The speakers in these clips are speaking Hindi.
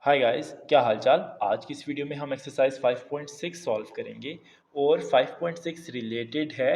हाय गाइस, क्या हालचाल। आज की इस वीडियो में हम एक्सरसाइज 5.6 सॉल्व करेंगे और 5.6 रिलेटेड है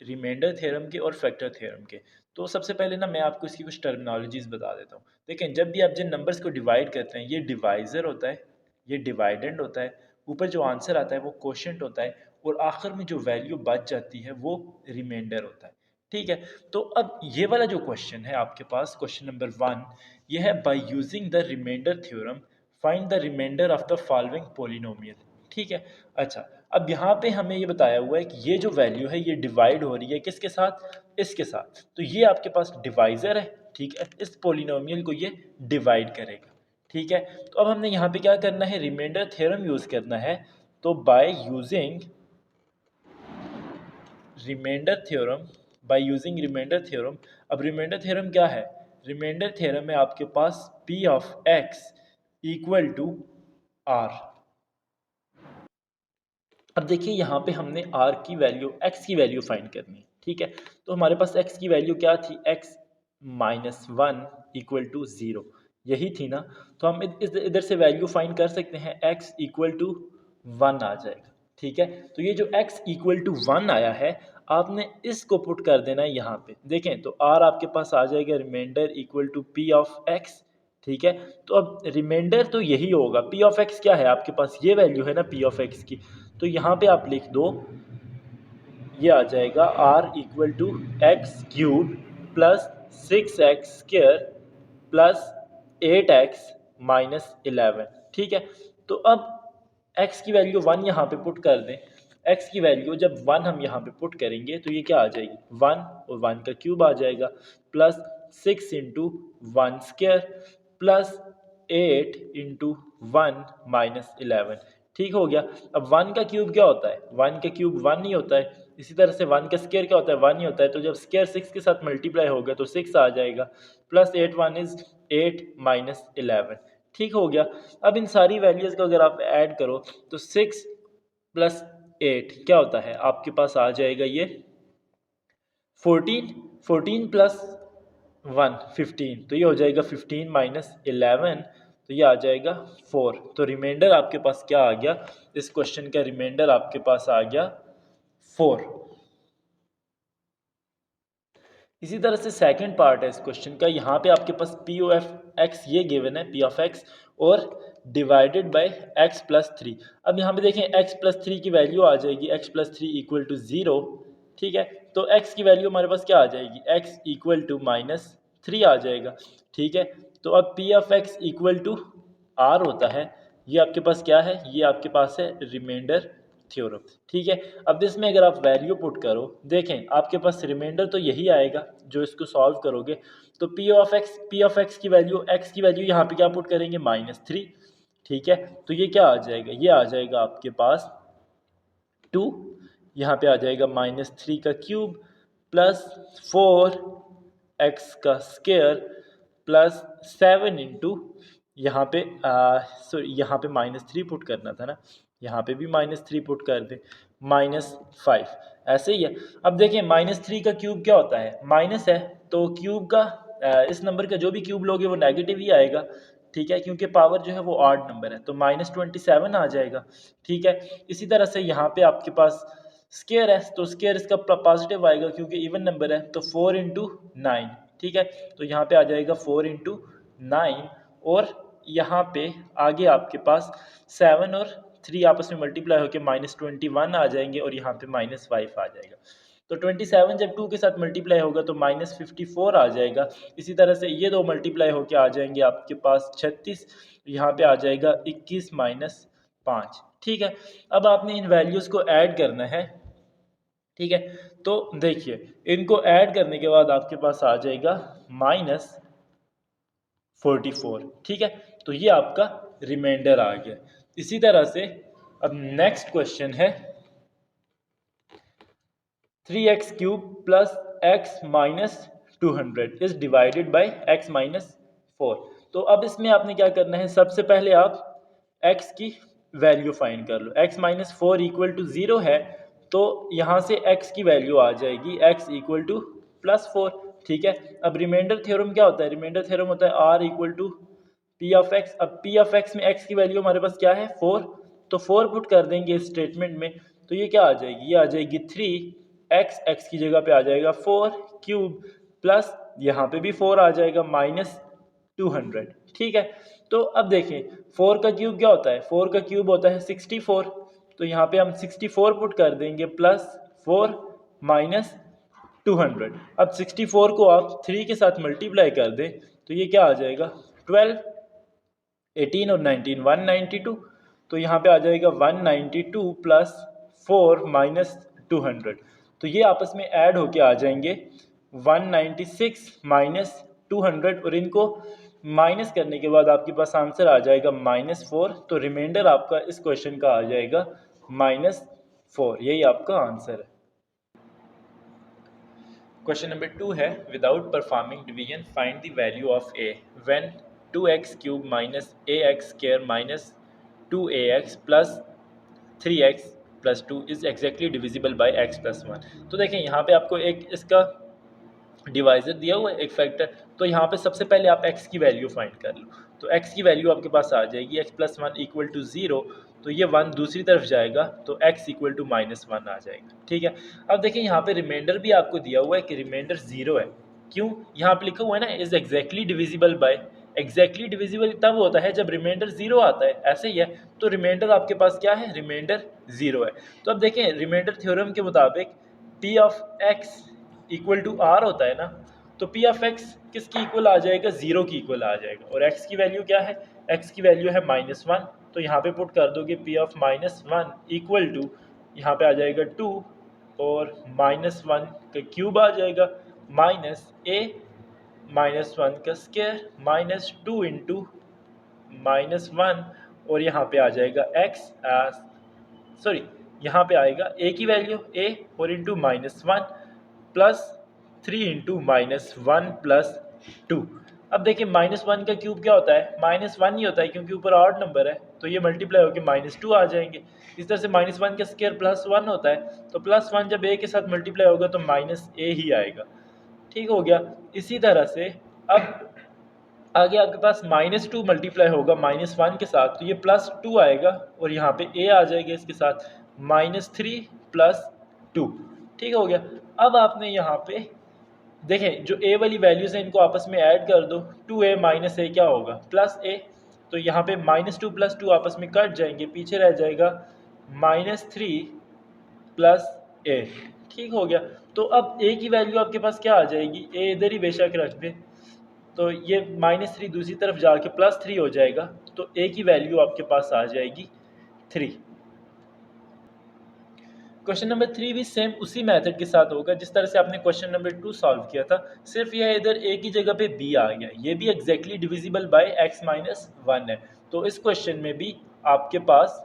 रिमाइंडर थ्योरम के और फैक्टर थ्योरम के। तो सबसे पहले ना मैं आपको इसकी कुछ टर्मिनोलॉजीज बता देता हूँ। देखें, जब भी आप जिन नंबर्स को डिवाइड करते हैं, ये डिवाइज़र होता है, ये डिवाइडेंड होता है, ऊपर जो आंसर आता है वो क्वोशिएंट होता है और आखिर में जो वैल्यू बच जाती है वो रिमाइंडर होता है। ठीक है, तो अब ये वाला जो क्वेश्चन है आपके पास, क्वेश्चन नंबर 1, ये है by using the remainder theorem find the remainder of the following polynomial. ठीक है, अच्छा, अब यहाँ पे हमें ये बताया हुआ है कि ये जो वैल्यू है ये डिवाइड हो रही है किसके साथ, इसके साथ। तो ये आपके पास डिवाइजर है, ठीक है, इस पोलिनोमियल को ये डिवाइड करेगा। ठीक है, तो अब हमने यहाँ पे क्या करना है, रिमाइंडर थ्योरम यूज करना है। तो by using remainder theorem, by using remainder theorem. अब रिमाइंडर थ्योरम क्या है, रिमाइंडर थ्योरम में आपके पास p of x equal to r। अब देखिए यहाँ पे हमने r की वैल्यू, x की वैल्यू फाइंड करनी है। ठीक है, तो हमारे पास x की वैल्यू क्या थी, x minus one equal to zero, यही थी ना। तो हम इधर से वैल्यू फाइंड कर सकते हैं, x इक्वल टू वन आ जाएगा। ठीक है, तो ये जो x इक्वल टू वन आया है, आपने इसको पुट कर देना है यहाँ पे। देखें तो r आपके पास आ जाएगा remainder equal to p of x। ठीक है, तो अब रिमाइंडर तो यही होगा, p ऑफ x क्या है आपके पास, ये वैल्यू है ना p ऑफ x की। तो यहाँ पे आप लिख दो, ये आ जाएगा r equal to x cube plus 6x square plus 8x minus 11। ठीक है, तो अब x की वैल्यू 1 यहाँ पे पुट कर दें। x की वैल्यू जब 1 हम यहाँ पे पुट करेंगे तो ये क्या आ जाएगी, 1 और 1 का क्यूब आ जाएगा plus 6 into one square plus 8 into one minus 11। ठीक हो गया। अब 1 का क्यूब क्या होता है, 1 का क्यूब 1 ही होता है। इसी तरह से 1 का स्क्वायर क्या होता है, 1 ही होता है। तो जब स्क्वायर 6 के साथ मल्टीप्लाई होगा तो 6 आ जाएगा प्लस 8 1 इज 8 माइनस 11। ठीक हो गया। अब इन सारी वैल्यूज को अगर आप ऐड करो तो 6 प्लस 8 क्या होता है, आपके पास आ जाएगा ये 14, 14 प्लस 1 15, तो ये हो जाएगा 15 माइनस 11, तो ये आ जाएगा 4। तो रिमाइंडर आपके पास क्या आ गया, इस क्वेश्चन का रिमाइंडर आपके पास आ गया 4। इसी तरह से सेकंड पार्ट है इस क्वेश्चन का, यहाँ पे आपके पास पी ओ एफ एक्स ये गिवन है, पी ऑफ एक्स और divided by x plus three. अब यहाँ पे देखें एक्स प्लस थ्री की वैल्यू आ जाएगी x plus three equal to zero. ठीक है, तो एक्स की वैल्यू हमारे पास क्या आ जाएगी, X equal to minus three आ जाएगा। ठीक है, तो अब P of x equal to are होता है, ये आपके पास क्या है, ये आपके पास है रिमाइंडर थ्योरम। ठीक है, अब इसमें अगर आप वैल्यू पुट करो, देखें आपके पास रिमाइंडर तो यही आएगा जो इसको सॉल्व करोगे। तो पी ऑफ एक्स की वैल्यू, एक्स की वैल्यू यहाँ पे क्या पुट करेंगे, माइनस थ्री। ठीक है, तो ये क्या आ जाएगा, ये आ जाएगा आपके पास 2, यहाँ पे आ जाएगा माइनस थ्री का क्यूब प्लस 4x का स्क्वायर प्लस 7 इंटू, यहाँ पे सॉरी यहाँ पे माइनस थ्री पुट करना था ना, यहाँ पे भी माइनस थ्री पुट कर दे, माइनस 5, ऐसे ही है। अब देखें माइनस थ्री का क्यूब क्या होता है, माइनस है, तो क्यूब का इस नंबर का जो भी क्यूब लोगे वो नेगेटिव ही आएगा। ठीक है, क्योंकि पावर जो है वो ऑड नंबर है, तो माइनस 27 आ जाएगा। ठीक है, इसी तरह से यहाँ पे आपके पास स्केयर है, तो स्केयर इसका पॉजिटिव आएगा क्योंकि इवन नंबर है, तो 4 इंटू नाइन। ठीक है, तो यहाँ पे आ जाएगा 4 इंटू नाइन, और यहाँ पे आगे आपके पास 7 और 3 आपस में मल्टीप्लाई होकर माइनस 21 आ जाएंगे, और यहाँ पे माइनस 5 आ जाएगा। तो 27 जब 2 के साथ मल्टीप्लाई होगा तो माइनस 54 आ जाएगा। इसी तरह से ये दो मल्टीप्लाई होकर आ जाएंगे आपके पास 36, यहाँ पे आ जाएगा 21 माइनस 5। ठीक है, अब आपने इन वैल्यूज़ को ऐड करना है। ठीक है, तो देखिए इनको ऐड करने के बाद आपके पास आ जाएगा माइनस 44। ठीक है, तो ये आपका रिमाइंडर आ गया। इसी तरह से अब नेक्स्ट क्वेश्चन है 3x cube plus x minus 200 is divided by x minus 4। तो अब इसमें आपने क्या करना है, सबसे पहले आप x की वैल्यू फाइंड कर लो। x minus four equal to zero है, तो यहाँ से x की वैल्यू आ जाएगी x equal two plus four. ठीक है, अब रिमाइंडर थ्योरम क्या होता है, रिमाइंडर थ्योरम होता है r equal to p of x. अब पी ऑफ एक्स में एक्स की वैल्यू हमारे पास क्या है 4, तो 4 पुट कर देंगे इस स्टेटमेंट में, तो ये क्या आ जाएगी, ये आ जाएगी 3x, एक्स की जगह पे आ जाएगा 4 क्यूब, प्लस यहाँ पे भी 4 आ जाएगा माइनस 200। ठीक है, तो अब देखें 4 का क्यूब क्या होता है, 4 का क्यूब होता है 64, तो यहाँ पे हम 64 पुट कर देंगे प्लस 4 माइनस 200। अब 64 को आप 3 के साथ मल्टीप्लाई कर दें तो ये क्या आ जाएगा 12, 18 और 19 192, तो यहाँ पे आ जाएगा 192 प्लस 4 माइनस 200, तो ये आपस में ऐड होके आ जाएंगे 196 माइनस 200, और इनको माइनस करने के बाद आपके पास आंसर आ जाएगा -4, तो रिमाइंडर आपका इस क्वेश्चन का आ जाएगा -4, यही आपका आंसर है। क्वेश्चन नंबर 2 है, without performing division find the value of A when 2x cube minus ax square minus 2ax plus 3x plus 2 is exactly divisible by x plus 1। तो देखें यहाँ पे आपको एक इसका डिवाइजर दिया हुआ है, एक फैक्टर, तो यहाँ पे सबसे पहले आप x की वैल्यू फाइंड कर लो, तो x की वैल्यू आपके पास आ जाएगी x प्लस 1 इक्वल टू 0, तो ये 1 दूसरी तरफ जाएगा तो x इक्वल टू -1 आ जाएगा। ठीक है, अब देखिए यहाँ पे रिमाइंडर भी आपको दिया हुआ है कि रिमाइंडर 0 है, क्यों, यहाँ पे लिखा हुआ है ना is exactly divisible by, exactly divisible तब होता है जब रिमाइंडर 0 आता है, ऐसे ही है, तो रिमाइंडर आपके पास क्या है, रिमाइंडर 0 है। तो अब देखें रिमाइंडर थ्योरम के मुताबिक p of x equal to are होता है ना, तो पी ऑफ एक्स किसकी इक्वल आ जाएगा, 0 की इक्वल आ जाएगा, और x की वैल्यू क्या है, x की वैल्यू है -1, तो यहाँ पे पुट कर दोगे p ऑफ -1 इक्वल टू, यहाँ पे आ जाएगा 2 और -1 का क्यूब आ जाएगा माइनस a -1 का स्क्वायर माइनस 2 इंटू -1, और यहाँ पे आ जाएगा x, सॉरी यहाँ पे आएगा a की वैल्यू a और इंटू -1 प्लस 3 इंटू -1 प्लस 2। अब देखिए -1 का क्यूब क्या होता है, -1 ही होता है, क्योंकि ऊपर ऑड नंबर है, तो ये मल्टीप्लाई होकर -2 आ जाएंगे। इस तरह से -1 का स्क्वायर +1 होता है, तो +1 जब a के साथ मल्टीप्लाई होगा तो -a ही आएगा। ठीक हो गया, इसी तरह से अब आगे आपके पास -2 मल्टीप्लाई होगा -1 के साथ, तो ये +2 आएगा, और यहाँ पे a आ जाएगा इसके साथ -3 प्लस 2। ठीक हो गया, अब आपने यहाँ पे देखें जो a वाली वैल्यूज हैं इनको आपस में ऐड कर दो, 2a माइनस a क्या होगा +a, तो यहाँ पे -2 प्लस 2 आपस में कट जाएंगे, पीछे रह जाएगा -3 प्लस a। ठीक हो गया, तो अब a की वैल्यू आपके पास क्या आ जाएगी, a इधर ही बेशक रख दे, तो ये -3 दूसरी तरफ जाके +3 हो जाएगा, तो a की वैल्यू आपके पास आ जाएगी 3। क्वेश्चन नंबर 3 भी सेम उसी मेथड के साथ होगा जिस तरह से आपने क्वेश्चन नंबर 2 सॉल्व किया था, सिर्फ यह इधर a की जगह पे b आ गया, ये भी exactly divisible by x minus 1 है, तो इस क्वेश्चन में भी आपके पास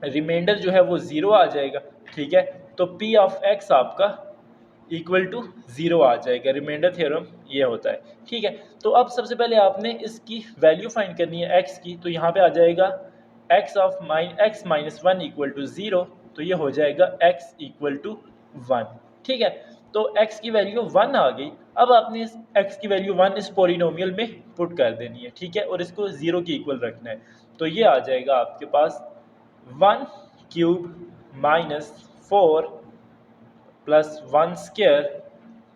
रिमाइंडर जो है वो 0 आ जाएगा। ठीक है, तो p ऑफ x आपका इक्वल टू 0 आ जाएगा, रिमाइंडर थ्योरम ये होता है। ठीक है, तो अब सबसे पहले आपने इसकी वैल्यू फाइंड करनी है x की, तो यहाँ पे आ जाएगा x माइनस 1 इक्वल टू 0, तो ये हो जाएगा x इक्वल टू 1। ठीक है, तो x की वैल्यू 1 आ गई, अब आपने इस x की वैल्यू 1 इस पोलिनोमियल में पुट कर देनी है। ठीक है, और इसको 0 की इक्वल रखना है, तो ये आ जाएगा आपके पास 1 cube minus 4 plus 1 square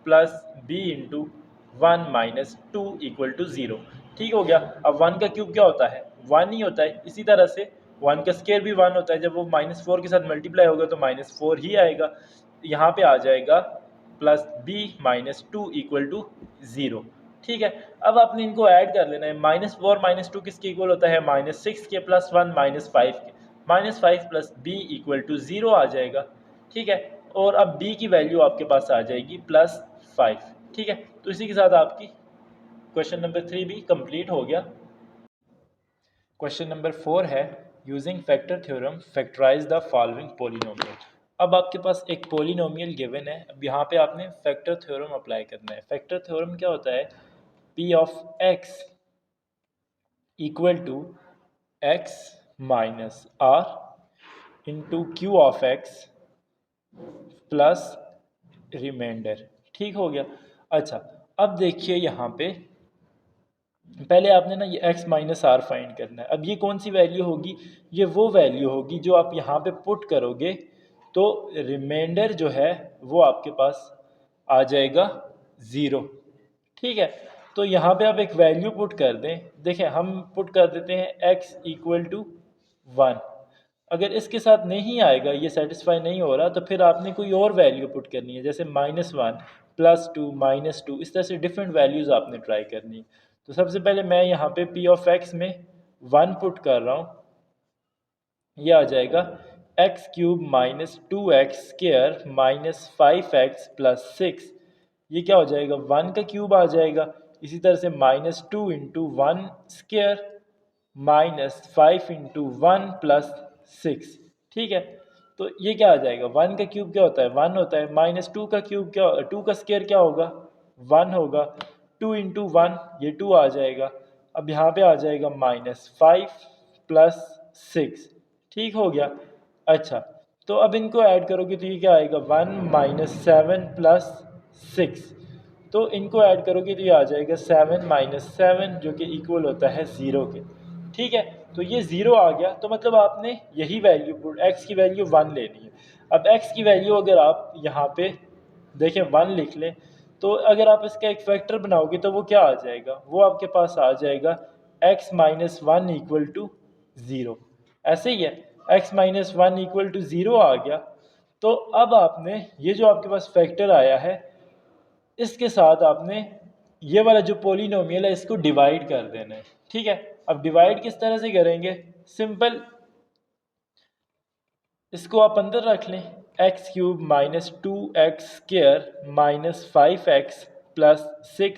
plus b into 1 minus 2 equal to 0। ठीक हो गया, अब 1 का क्यूब क्या होता है, 1 ही होता है, इसी तरह से 1 का स्क्वायर भी 1 होता है, जब वो -4 के साथ मल्टीप्लाई होगा तो -4 ही आएगा, यहाँ पे आ जाएगा plus b minus 2 equal to 0। ठीक है, अब आपने इनको ऐड कर लेना है, -4 -2 किसके इक्वल होता है, -6 के प्लस 1 -5 के, -5 प्लस b इक्वल टू 0 आ जाएगा। ठीक है, और अब b की वैल्यू आपके पास आ जाएगी +5। ठीक है, तो इसी के साथ आपकी क्वेश्चन नंबर 3 भी कंप्लीट हो गया। क्वेश्चन नंबर 4 है, using factor theorem factorise the following polynomial. अब आपके पास एक पोलिनोमियल गिवन है, अब यहाँ पे आपने फैक्टर थ्योरम अप्लाई करना है। फैक्टर थ्योरम क्या होता है, p of x equal to x minus r into q of x plus remainder. ठीक हो गया, अच्छा अब देखिए यहाँ पे पहले आपने ना ये x माइनस आर फाइंड करना है। अब ये कौन सी वैल्यू होगी? ये वो वैल्यू होगी जो आप यहाँ पे पुट करोगे तो रिमाइंडर जो है वो आपके पास आ जाएगा 0। ठीक है, तो यहाँ पे आप एक वैल्यू पुट कर दें। देखें, हम पुट कर देते हैं x इक्वल टू 1। अगर इसके साथ नहीं आएगा, ये सेटिस्फाई नहीं हो रहा, तो फिर आपने कोई और वैल्यू पुट करनी है, जैसे -1 +2 -2, इस तरह से डिफरेंट वैल्यूज़ आपने ट्राई करनी है। तो सबसे पहले मैं यहाँ पे p ऑफ x में 1 पुट कर रहा हूँ। ये आ जाएगा x³ -2x² -5x + 6। ये क्या हो जाएगा? 1 का क्यूब आ जाएगा। इसी तरह से -2 × 1 स्क्वायर -5 × 1 + 6। ठीक है, तो ये क्या आ जाएगा? 1 का क्यूब क्या होता है? 1 होता है। -2 का क्यूब क्या, 2 का स्क्वायर क्या होगा? 1 होगा। 2 × 1 ये 2 आ जाएगा। अब यहाँ पे आ जाएगा -5 + 6। ठीक हो गया। अच्छा, तो अब इनको ऐड करोगे तो ये क्या आएगा? 1 - 7 + 6। तो इनको ऐड करोगे तो ये आ जाएगा 7 - 7, जो कि इक्वल होता है 0 के। ठीक है, तो ये 0 आ गया, तो मतलब आपने यही वैल्यू, x की वैल्यू 1 लेनी है। अब x की वैल्यू अगर आप यहाँ पे देखें 1 लिख लें, तो अगर आप इसका एक फैक्टर बनाओगे तो वो क्या आ जाएगा? वो आपके पास आ जाएगा x - 1 = 0। ऐसे ही है, x - 1 = 0 आ गया। तो अब आपने ये जो आपके पास फैक्टर आया है, इसके साथ आपने ये वाला जो पोलिनोमियल है इसको डिवाइड कर देना है। ठीक है, अब डिवाइड किस तरह से करेंगे? सिंपल, इसको आप अंदर रख लें। x³ -2x² -5x + 6,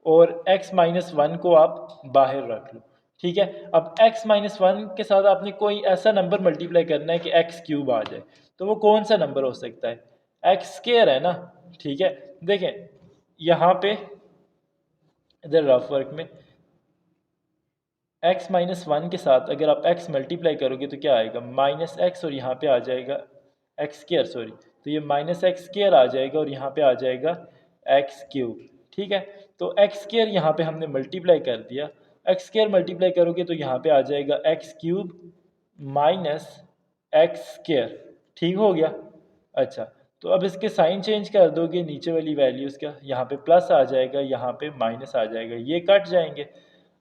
और x - 1 को आप बाहर रख लो। ठीक है, अब x - 1 के साथ आपने कोई ऐसा नंबर मल्टीप्लाई करना है कि x³ आ जाए। तो वो कौन सा नंबर हो सकता है? x² है ना। ठीक है, देखें यहाँ पे इधर रफ वर्क में x - 1 के साथ अगर आप x मल्टीप्लाई करोगे तो क्या आएगा? -x, और यहाँ पे आ जाएगा x², सॉरी, तो ये -x² आ जाएगा और यहाँ पे आ जाएगा x³। ठीक है, तो x² यहाँ पे हमने मल्टीप्लाई कर दिया। x² मल्टीप्लाई करोगे तो यहाँ पे आ जाएगा x³ - x²। ठीक हो गया। अच्छा, तो अब इसके साइन चेंज कर दोगे नीचे वाली वैल्यूज़ का, यहाँ पे प्लस आ जाएगा, यहाँ पे माइनस आ जाएगा, ये कट जाएंगे।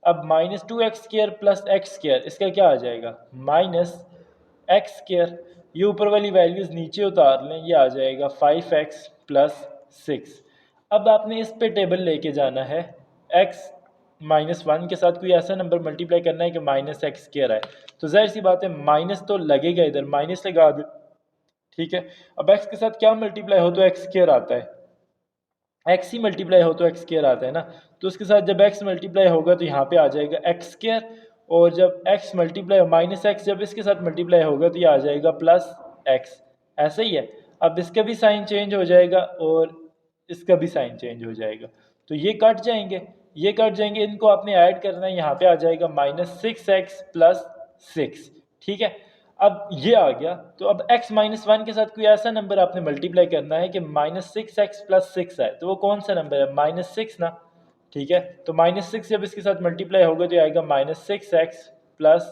अब -2x² + x², इसका क्या आ जाएगा? -x²। ये ऊपर वाली वैल्यूज़ नीचे उतार लें, ये आ जाएगा 5x + 6। अब आपने इस पे टेबल लेके जाना है, x - 1 के साथ कोई ऐसा नंबर मल्टीप्लाई करना है कि -x² आए। तो जाहिर सी बात है माइनस तो लगेगा, इधर माइनस लगा दे। ठीक है, अब x के साथ क्या मल्टीप्लाई हो तो x² आता है, x ही मल्टीप्लाई हो तो x² आता है ना। तो उसके साथ जब x मल्टीप्लाई होगा तो यहाँ पे आ जाएगा x², और जब x मल्टीप्लाई -x जब इसके साथ मल्टीप्लाई होगा तो ये आ जाएगा +x। ऐसे ही है। अब इसका भी साइन चेंज हो जाएगा और इसका भी साइन चेंज हो जाएगा, तो ये कट जाएंगे, ये कट जाएंगे, इनको आपने ऐड करना है। यहाँ पे आ जाएगा -6x + 6। ठीक है, अब ये आ गया। तो अब x - 1 के साथ कोई ऐसा नंबर आपने मल्टीप्लाई करना है कि -6x + 6 आए। तो वो कौन सा नंबर है? -6 ना। ठीक है, तो -6 जब इसके साथ मल्टीप्लाई होगा तो आएगा -6x +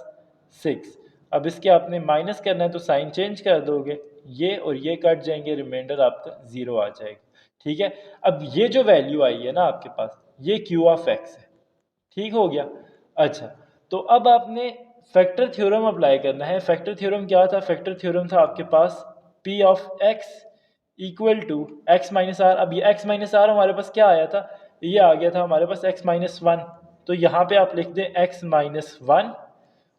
6। अब इसके आपने माइनस करना है तो साइन चेंज कर दोगे, ये और ये कट जाएंगे, रिमाइंडर आपका 0 आ जाएगा। ठीक है, अब ये जो वैल्यू आई है ना आपके पास, ये q ऑफ x है। ठीक हो गया। अच्छा, तो अब आपने फैक्टर थ्योरम अप्लाई करना है। फैक्टर थ्योरम क्या था? फैक्टर थ्योरम था आपके पास p of x equal to x - r। अब ये x - r हमारे पास क्या आया था? ये आ गया था हमारे पास x - 1। तो यहाँ पे आप लिख दें x - 1,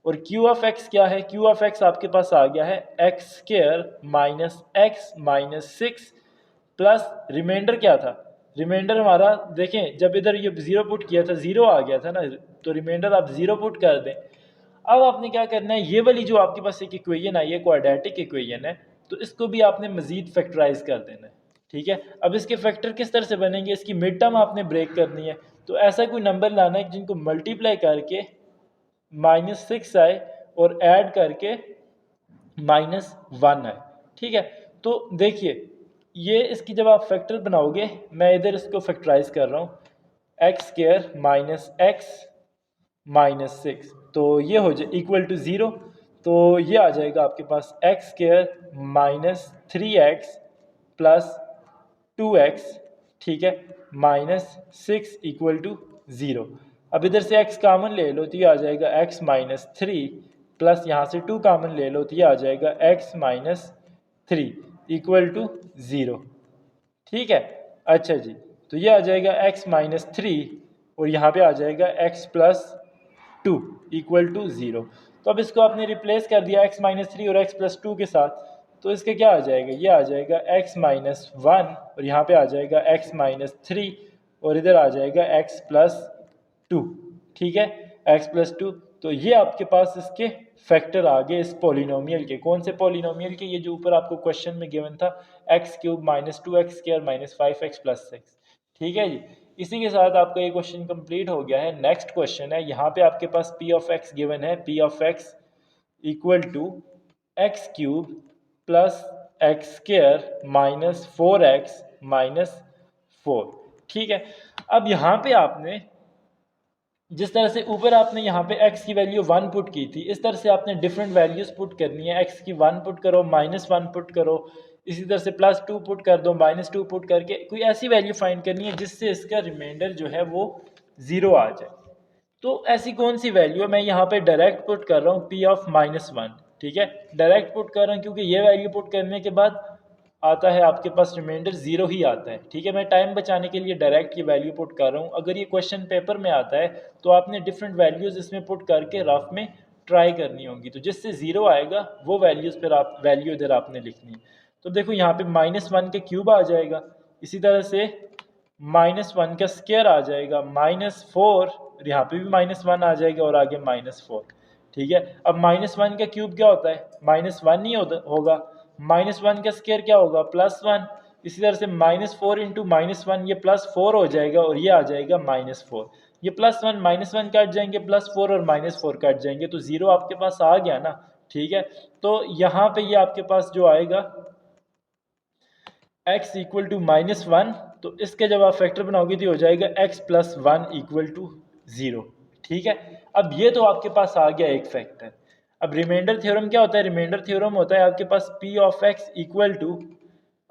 और q ऑफ x क्या है? q ऑफ x आपके पास आ गया है x² - x - 6 प्लस रिमाइंडर क्या था? रिमाइंडर हमारा देखें, जब इधर ये 0 पुट किया था 0 आ गया था ना, तो रिमाइंडर आप 0 पुट कर दें। अब आपने क्या करना है, ये वाली जो आपके पास एक इक्वेशन आई है, क्वाड्रेटिक इक्वेशन है, तो इसको भी आपने मजीद फैक्टराइज कर देना है। ठीक है, अब इसके फैक्टर किस तरह से बनेंगे? इसकी मिड टर्म आपने ब्रेक करनी है। तो ऐसा कोई नंबर लाना है जिनको मल्टीप्लाई करके -6 आए और ऐड करके -1 आए। ठीक है, तो देखिए, ये इसकी जब आप फैक्टर बनाओगे, मैं इधर इसको फैक्टराइज कर रहा हूँ। X square minus x minus 6, तो ये हो जाए इक्वल टू 0। तो ये आ जाएगा आपके पास X square minus 3x plus 2x, ठीक है, माइनस 6 इक्वल टू 0। अब इधर से x कामन ले लो तो ये आ जाएगा x माइनस 3 प्लस यहाँ से 2 कामन ले लो तो ये आ जाएगा x माइनस 3 इक्वल टू 0, ठीक है। अच्छा जी, तो ये आ जाएगा x माइनस 3 और यहाँ पे आ जाएगा x प्लस 2 इक्वल टू 0। तो अब इसको आपने रिप्लेस कर दिया x माइनस 3 और x प्लस 2 के साथ, तो इसका क्या आ जाएगा, ये आ जाएगा x माइनस 1 और यहाँ पे आ जाएगा x माइनस 3 और इधर आ जाएगा x प्लस 2, ठीक है, x प्लस 2। तो ये आपके पास इसके फैक्टर आ गए इस पोलिनोमियल के। कौन से पोलिनोमियल के, ये जो ऊपर आपको क्वेश्चन में गिवन था x cube minus 2x square minus 5x plus 6, ठीक है जी। इसी के साथ आपका ये क्वेश्चन कंप्लीट हो गया है। नेक्स्ट क्वेश्चन है, यहाँ पे आपके पास p ऑफ x गिवन है, p of x equal to x cube plus x square minus 4x minus 4, ठीक है। अब यहाँ पे आपने जिस तरह से ऊपर आपने यहाँ पे x की वैल्यू 1 पुट की थी, इस तरह से आपने डिफरेंट वैल्यूज पुट करनी है। x की 1 पुट करो, माइनस 1 पुट करो, इसी तरह से प्लस 2 पुट कर दो, माइनस 2 पुट करके कोई ऐसी वैल्यू फाइंड करनी है जिससे इसका रिमाइंडर जो है वो 0 आ जाए। तो ऐसी कौन सी वैल्यू है, मैं यहाँ पे डायरेक्ट पुट कर रहा हूँ p ऑफ माइनस 1, ठीक है, डायरेक्ट पुट कर रहा हूँ क्योंकि ये वैल्यू पुट करने के बाद आता है आपके पास रिमाइंडर 0 ही आता है, ठीक है। मैं टाइम बचाने के लिए डायरेक्ट ये वैल्यू पुट कर रहा हूँ। अगर ये क्वेश्चन पेपर में आता है तो आपने डिफरेंट वैल्यूज़ इसमें पुट करके रफ में ट्राई करनी होगी, तो जिससे 0 आएगा वो वैल्यूज़ फिर आप वैल्यू इधर आपने लिखनी है। तो देखो यहाँ पे माइनस 1 का क्यूब आ जाएगा, इसी तरह से माइनस 1 का स्क्वायर आ जाएगा, माइनस 4, यहाँ पे भी माइनस 1 आ जाएगा और आगे माइनस 4, ठीक है। अब माइनस 1 का क्यूब क्या होता है, माइनस 1 ही होगा, माइनस 1 का स्क्वायर क्या होगा, प्लस 1। इसी तरह से माइनस 4 इंटू माइनस 1, ये प्लस 4 हो जाएगा और ये आ जाएगा माइनस 4। ये प्लस 1 माइनस 1 काट जाएंगे, प्लस 4 और माइनस 4 काट जाएंगे, तो 0 आपके पास आ गया ना, ठीक है। तो यहाँ पे ये आपके पास जो आएगा x इक्वल टू माइनस 1, तो इसके जब आप फैक्टर बनाओगे तो हो जाएगा x प्लस 1 इक्वल टू 0, ठीक है। अब ये तो आपके पास आ गया एक फैक्टर। अब रिमाइंडर थ्योरम क्या होता है, रिमाइंडर थ्योरम होता है आपके पास p of x equal to,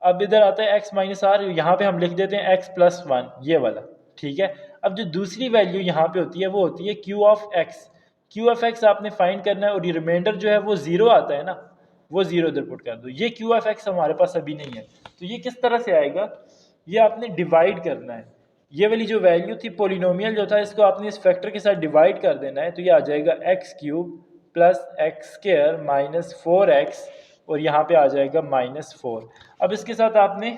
अब इधर आता है x माइनस आर, यहाँ पे हम लिख देते हैं x प्लस 1, ये वाला, ठीक है। अब जो दूसरी वैल्यू यहाँ पे होती है वो होती है q of x। q of x आपने फाइंड करना है और ये रिमाइंडर जो है वो 0 आता है ना, वो 0 इधर पुट कर दो। ये q ऑफ x हमारे पास अभी नहीं है, तो ये किस तरह से आएगा, ये आपने डिवाइड करना है। ये वाली जो वैल्यू थी पोलिनोमियल जो था, इसको आपने इस फैक्टर के साथ डिवाइड कर देना है, तो ये आ जाएगा x cube plus x square minus 4x और यहाँ पे आ जाएगा माइनस 4। अब इसके साथ आपने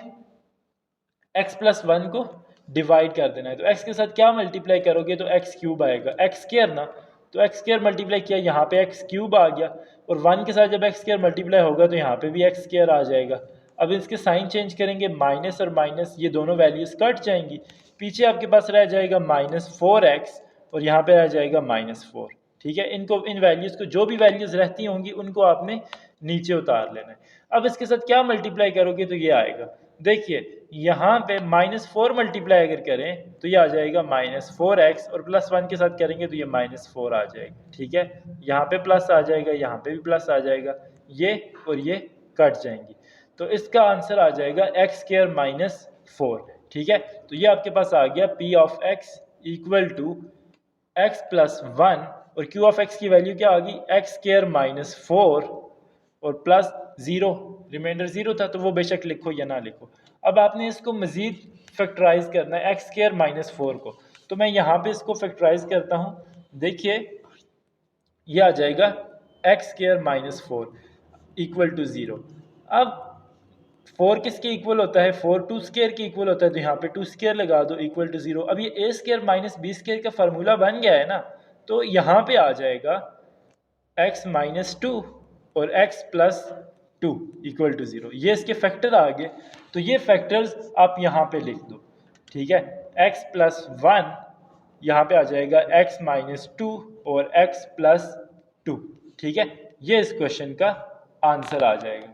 x प्लस 1 को डिवाइड कर देना है, तो x के साथ क्या मल्टीप्लाई करोगे तो एक्स क्यूब आएगा, एक्स स्क्वायर ना, तो एक्स स्क्वायर मल्टीप्लाई किया, यहाँ पे एक्स क्यूब आ गया, और 1 के साथ जब एक्स स्क्वायर मल्टीप्लाई होगा तो यहाँ पे भी एक्स स्क्वायर आ जाएगा। अब इसके साइन चेंज करेंगे, माइनस और माइनस ये दोनों वैल्यूज कट जाएंगी, पीछे आपके पास रह जाएगा माइनस 4x और यहाँ पे रह जाएगा माइनस 4, ठीक है। इनको इन वैल्यूज़ को जो भी वैल्यूज़ रहती होंगी उनको आपने नीचे उतार लेना है। अब इसके साथ क्या मल्टीप्लाई करोगे तो ये आएगा, देखिए यहाँ पे माइनस 4 मल्टीप्लाई अगर करें तो ये आ जाएगा माइनस 4x और प्लस 1 के साथ करेंगे तो ये माइनस 4 आ जाएगा, ठीक है। यहाँ पे प्लस आ जाएगा, यहाँ पे भी प्लस आ जाएगा, ये और ये कट जाएंगी, तो इसका आंसर आ जाएगा एक्स स्क्वायर माइनस 4, ठीक है। तो ये आपके पास आ गया p of x equal to x plus 1 और q ऑफ x की वैल्यू क्या आ गई, एक्स स्क्वायर माइनस 4 और प्लस 0, रिमाइंडर 0 था तो वो बेशक लिखो या ना लिखो। अब आपने इसको मज़ीद फैक्टराइज करना है एक्स स्क्वायर माइनस 4 को, तो मैं यहाँ पे इसको फैक्टराइज करता हूँ, देखिए ये आ जाएगा x square minus 4 equal to 0। अब 4 किसके इक्वल होता है, 4 2 स्क्वायर के इक्वल होता है, तो यहाँ पे 2 स्क्वायर लगा दो इक्वल टू 0। अब ये ए स्क्वायर माइनस बी स्क्वायर का फार्मूला बन गया है ना, तो यहाँ पे आ जाएगा x माइनस 2 और x प्लस 2 इक्वल टू 0, ये इसके फैक्टर आ गए। तो ये फैक्टर्स आप यहाँ पे लिख दो, ठीक है। x प्लस 1 यहाँ पे आ जाएगा x माइनस 2 और x प्लस 2, ठीक है। ये इस क्वेश्चन का आंसर आ जाएगा।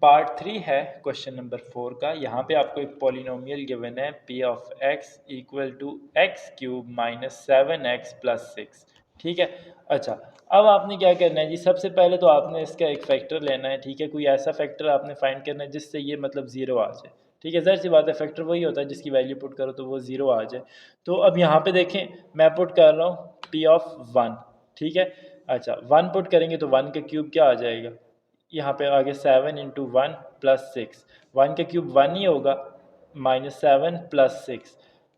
पार्ट 3 है क्वेश्चन नंबर 4 का। यहाँ पे आपको एक पॉलिनोमियल गिवन है p of x equal to x cube minus 7x plus 6। ठीक है। अच्छा, अब आपने क्या करना है जी, सबसे पहले तो आपने इसका एक फैक्टर लेना है। ठीक है, कोई ऐसा फैक्टर आपने फाइंड करना है जिससे ये मतलब ज़ीरो आ जाए। ठीक है, ज़ाहिर सी बात है, फैक्टर वही होता है जिसकी वैल्यू पुट करो तो वो ज़ीरो आ जाए। तो अब यहाँ पे देखें, मैं पुट कर रहा हूँ पी ऑफ 1। ठीक है। अच्छा, 1 पुट करेंगे तो 1 का क्यूब क्या आ जाएगा, यहाँ पे आगे 7 इंटू 1 प्लस 6। 1 का क्यूब 1 ही होगा, माइनस 7 प्लस 6।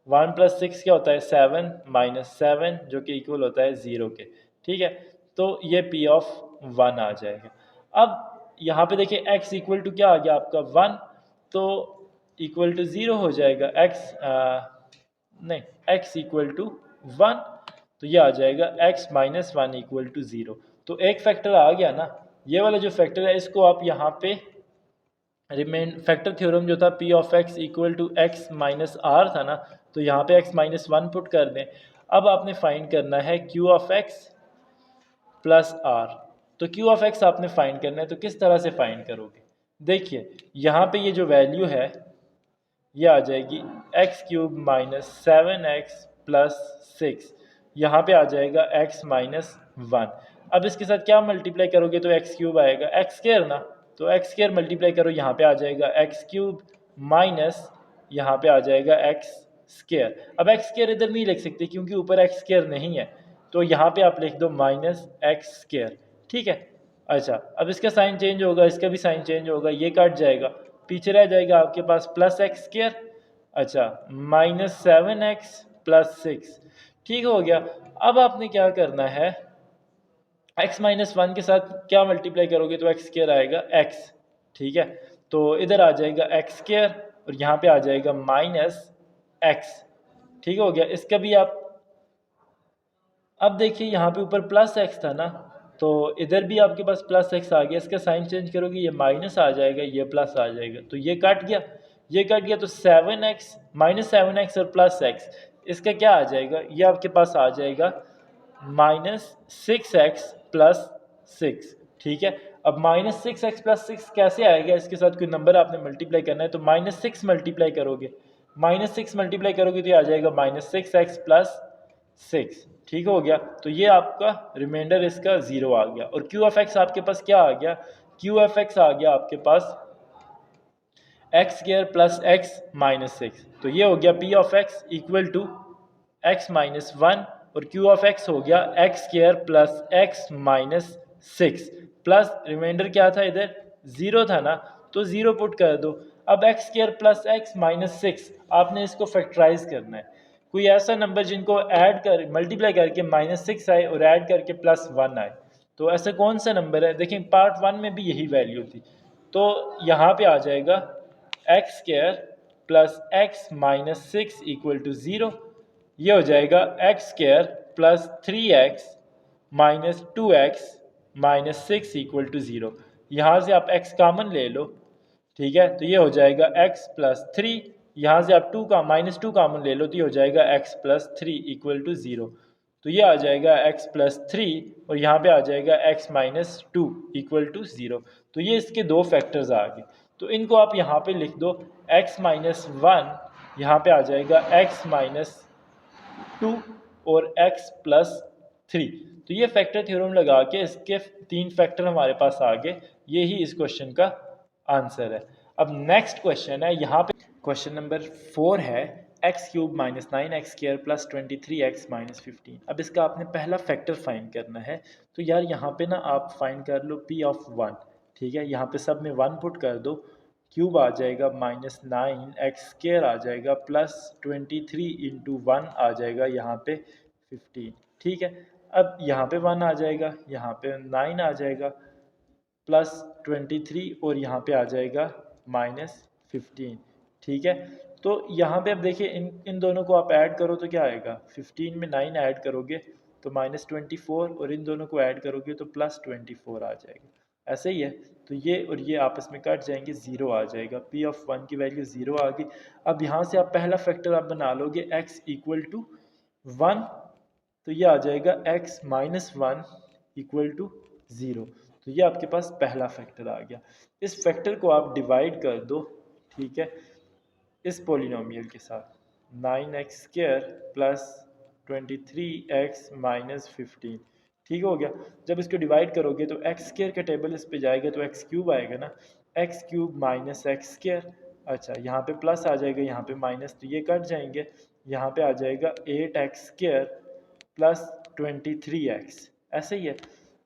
1 प्लस 6 क्या होता है, 7 माइनस 7, जो कि इक्वल होता है 0 के। ठीक है, तो ये P ऑफ 1 आ जाएगा। अब यहाँ पे देखिए x इक्वल टू क्या आ गया आपका 1, तो इक्वल टू 0 हो जाएगा। नहीं, x इक्वल टू 1, तो ये आ जाएगा x माइनस 1 इक्वल टू 0। तो एक फैक्टर आ गया ना, ये वाला जो फैक्टर है इसको आप यहाँ पे रिमेन फैक्टर थ्योरम जो था p of x equal to x minus r था ना, तो यहाँ पे x माइनस 1 पुट कर दें। अब आपने फाइंड करना है q of x plus r. तो q ऑफ x आपने फाइंड करना है, तो किस तरह से फाइंड करोगे, देखिए यहाँ पे ये जो वैल्यू है ये आ जाएगी x cube minus 7x plus 6। यहाँ पे आ जाएगा x माइनस 1। अब इसके साथ क्या मल्टीप्लाई करोगे तो एक्स क्यूब आएगा, एक्स स्क्वायर ना, तो एक्स स्क्वायर मल्टीप्लाई करो, यहाँ पे आ जाएगा एक्स क्यूब माइनस यहाँ पे आ जाएगा एक्स स्क्वायर। अब एक्स स्क्वायर इधर नहीं लिख सकते क्योंकि ऊपर एक्स स्क्वायर नहीं है, तो यहाँ पे आप लिख दो माइनस एक्स स्क्वायर। ठीक है। अच्छा, अब इसका साइन चेंज होगा, इसका भी साइन चेंज होगा, ये कट जाएगा, पीछे रह जाएगा आपके पास प्लस एक्स स्क्वायर। अच्छा, माइनस 7x प्लस 6। ठीक हो गया। अब आपने क्या करना है, x माइनस 1 के साथ क्या मल्टीप्लाई करोगे तो एक्स स्क्वायर आएगा x। ठीक है, तो इधर आ जाएगा एक्स स्क्वायर और यहाँ पे आ जाएगा माइनस x। ठीक हो गया, इसका भी आप अब देखिए यहाँ पे ऊपर प्लस x था ना, तो इधर भी आपके पास प्लस x आ गया, इसका साइन चेंज करोगे ये माइनस आ जाएगा, ये प्लस आ जाएगा, तो ये कट गया, ये कट गया, तो 7x माइनस 7x और प्लस x, इसका क्या आ जाएगा, ये आपके पास आ जाएगा माइनस 6x प्लस 6। ठीक है, अब माइनस 6x प्लस 6 कैसे आएगा, इसके साथ कोई नंबर आपने मल्टीप्लाई करना है, तो माइनस 6 मल्टीप्लाई करोगे, माइनस 6 मल्टीप्लाई करोगे तो ये आ जाएगा माइनस 6x प्लस 6। ठीक हो गया, तो ये आपका रिमाइंडर इसका 0 आ गया। और क्यू एफ एक्स आपके पास क्या आ गया, क्यू एफ एक्स आ गया आपके पास X square plus x minus 6। तो ये हो गया P of x equal to x minus 1 और क्यू ऑफ एक्स हो गया X square plus x minus 6 plus reminder क्या था इधर 0 था ना, तो 0 पुट कर दो। अब x square plus x minus 6 आपने इसको फैक्टराइज करना है, कोई ऐसा नंबर जिनको ऐड कर मल्टीप्लाई करके माइनस 6 आए और ऐड करके प्लस 1 आए, तो ऐसा कौन सा नंबर है, देखें पार्ट 1 में भी यही वैल्यू थी, तो यहाँ पे आ जाएगा x square plus x minus 6 equal to 0। ये हो जाएगा x square plus 3x minus 2x minus 6 equal to 0। यहाँ से आप x कॉमन ले लो। ठीक है, तो ये हो जाएगा x प्लस 3, यहाँ से आप 2 का माइनस 2 कॉमन ले लो, तो ये हो जाएगा x प्लस 3 इक्वल टू 0। तो ये आ जाएगा x प्लस 3 और यहाँ पे आ जाएगा x माइनस 2 इक्वल टू 0। तो ये इसके दो फैक्टर्स आ गए, तो इनको आप यहाँ पे लिख दो x माइनस 1, यहाँ पे आ जाएगा x माइनस 2 और x प्लस 3। तो ये फैक्टर थ्योरम लगा के इसके 3 फैक्टर हमारे पास आ गए, ये ही इस क्वेश्चन का आंसर है। अब नेक्स्ट क्वेश्चन है, यहाँ पे क्वेश्चन नंबर 4 है x cube minus 9x square plus 23x minus 15। अब इसका आपने पहला फैक्टर फाइंड करना है, तो यार यहाँ पे ना आप फाइंड कर लो p ऑफ 1। ठीक है, यहाँ पे सब में 1 पुट कर दो, क्यूब आ जाएगा माइनस 9x स्क्वायर आ जाएगा प्लस 23 इंटू 1 आ जाएगा यहाँ पे 15। ठीक है, अब यहाँ पे 1 आ जाएगा, यहाँ पे 9 आ जाएगा प्लस 23 और यहाँ पे आ जाएगा माइनस 15। ठीक है, तो यहाँ पे अब देखिए इन दोनों को आप ऐड करो तो क्या आएगा, 15 में 9 ऐड करोगे तो माइनस 24 और इन दोनों को ऐड करोगे तो प्लस 24 आ जाएगा, ऐसे ही है। तो ये और ये आपस में कट जाएंगे, 0 आ जाएगा, p ऑफ 1 की वैल्यू 0 आ गई। अब यहाँ से आप पहला फैक्टर आप बना लोगे x इक्वल टू 1, तो ये आ जाएगा x माइनस 1 इक्वल टू 0। तो ये आपके पास पहला फैक्टर आ गया। इस फैक्टर को आप डिवाइड कर दो, ठीक है, इस पोलिनोमियल के साथ 9x² प्लस 23x माइनस 15, ठीक हो गया। जब इसको डिवाइड करोगे तो x² का टेबल इस पे जाएगा तो x³ आएगा ना, x³ माइनस x²। अच्छा, यहाँ पे प्लस आ जाएगा, यहाँ पे माइनस, तो ये कट जाएंगे। यहाँ पे आ जाएगा 8x² प्लस 23x, ऐसे ही है।